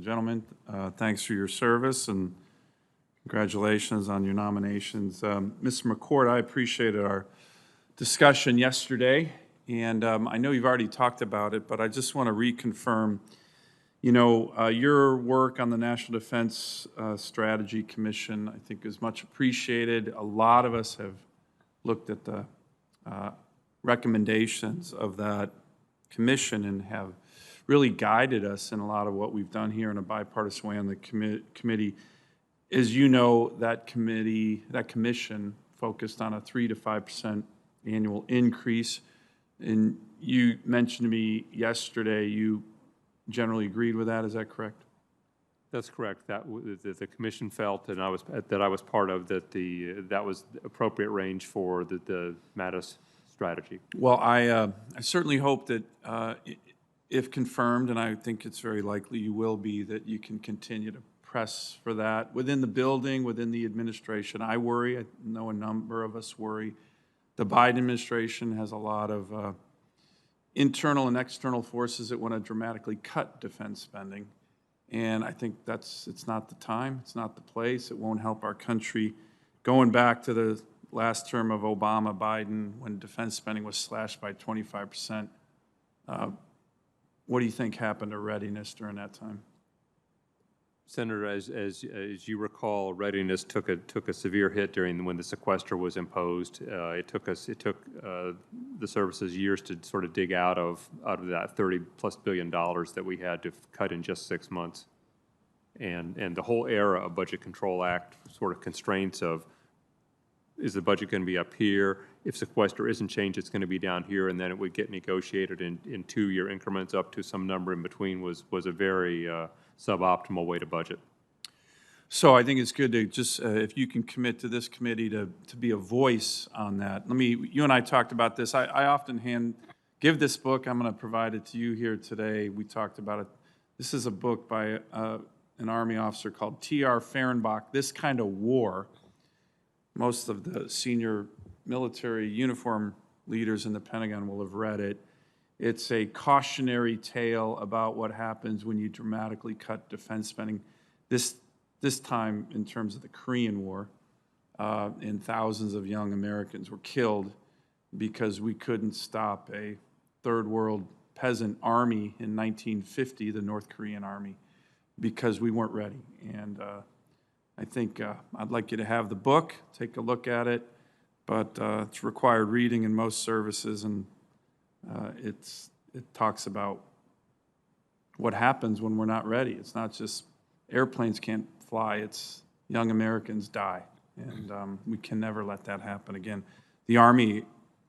and gentlemen. Thanks for your service and congratulations on your nominations. Mr. McCord, I appreciated our discussion yesterday, and I know you've already talked about it, but I just want to reconfirm, your work on the National Defense Strategy Commission, I think, is much appreciated. A lot of us have looked at the recommendations of that commission and have really guided us in a lot of what we've done here in a bipartisan way on the committee. As you know, that commission focused on a 3 to 5% annual increase. And you mentioned to me yesterday you generally agreed with that. Is that correct? That's correct. That the commission felt, and I was part of that was the appropriate range for the Mattis strategy. Well, I certainly hope that if confirmed, and I think it's very likely you will be, that you can continue to press for that within the building, within the administration. I worry. I know a number of us worry. The Biden administration has a lot of internal and external forces that want to dramatically cut defense spending. And I think it's not the time, it's not the place, it won't help our country. Going back to the last term of Obama, Biden, when defense spending was slashed by 25%, what do you think happened to readiness during that time? Senator, as you recall, readiness took a severe hit when the sequester was imposed. It took the services years to sort of dig out of that $30+ billion that we had to cut in just 6 months, and the whole era of Budget Control Act sort of constraints of, is the budget going to be up here? If sequester isn't changed, it's going to be down here, and then it would get negotiated in 2-year increments up to some number in between was a very suboptimal way to budget. So I think it's good to just, if you can commit to this committee to be a voice on that. You and I talked about this. I often give this book. I'm going to provide it to you here today. We talked about it. This is a book by an Army officer called T.R. Fehrenbach, This Kind of War. Most of the senior military uniform leaders in the Pentagon will have read it. It's a cautionary tale about what happens when you dramatically cut defense spending. This time, in terms of the Korean War, and thousands of young Americans were killed because we couldn't stop a third world peasant army in 1950, the North Korean army, because we weren't ready. And I think I'd like you to have the book, take a look at it, but it's required reading in most services, and it talks about what happens when we're not ready. It's not just airplanes can't fly, it's young Americans die, and we can never let that happen again. The Army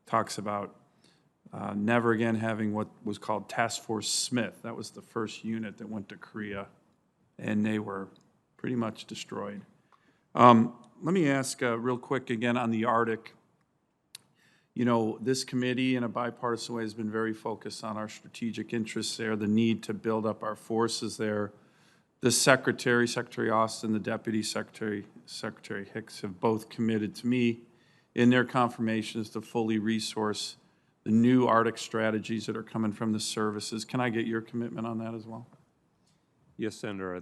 talks about never again having what was called Task Force Smith. That was the first unit that went to Korea, and they were pretty much destroyed. Let me ask real quick again on the Arctic. This committee in a bipartisan way has been very focused on our strategic interests there, the need to build up our forces there. The Secretary Austin, the Deputy Secretary Hicks have both committed to me in their confirmations to fully resource the new Arctic strategies that are coming from the services. Can I get your commitment on that as well? Yes, Senator.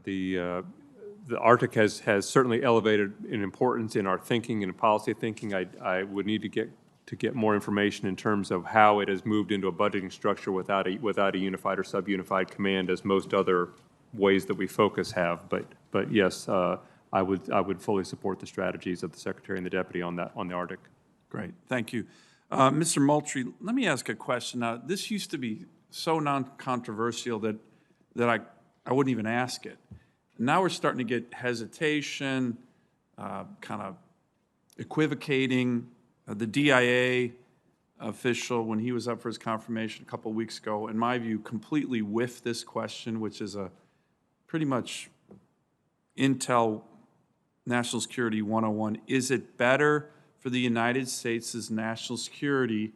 The Arctic has certainly elevated in importance in our thinking and policy thinking. I would need to get more information in terms of how it has moved into a budgeting structure without a unified or sub-unified command, as most other ways that we focus have. But yes, I would fully support the strategies of the Secretary and the Deputy on the Arctic. Great, thank you. Mr. Moultrie, let me ask a question. Now, this used to be so non-controversial that I wouldn't even ask it. Now we're starting to get hesitation, kind of equivocating. The DIA official, when he was up for his confirmation a couple of weeks ago, in my view, completely whiffed this question, which is a pretty much Intel National Security 101. Is it better for the United States' national security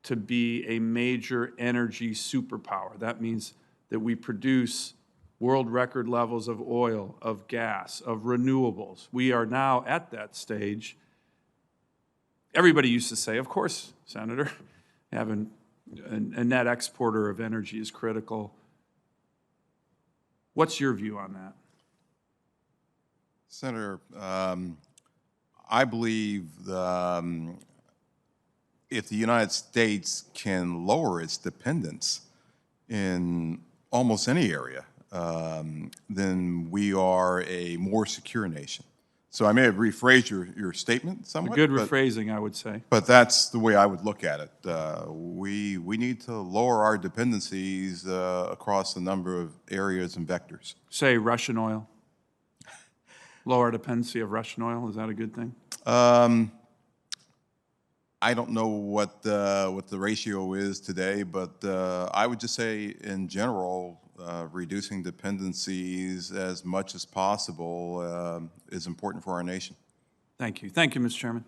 to be a major energy superpower? That means that we produce world record levels of oil, of gas, of renewables. We are now at that stage. Everybody used to say, of course, Senator, having a net exporter of energy is critical. What's your view on that? Senator, I believe if the United States can lower its dependence in almost any area, then we are a more secure nation. So I may have rephrased your statement somewhat. Good rephrasing, I would say. But that's the way I would look at it. We need to lower our dependencies across a number of areas and vectors. Say Russian oil. Lower dependency of Russian oil, is that a good thing? I don't know what the ratio is today, but I would just say in general, reducing dependencies as much as possible is important for our nation. Thank you. Thank you, Mr. Chairman.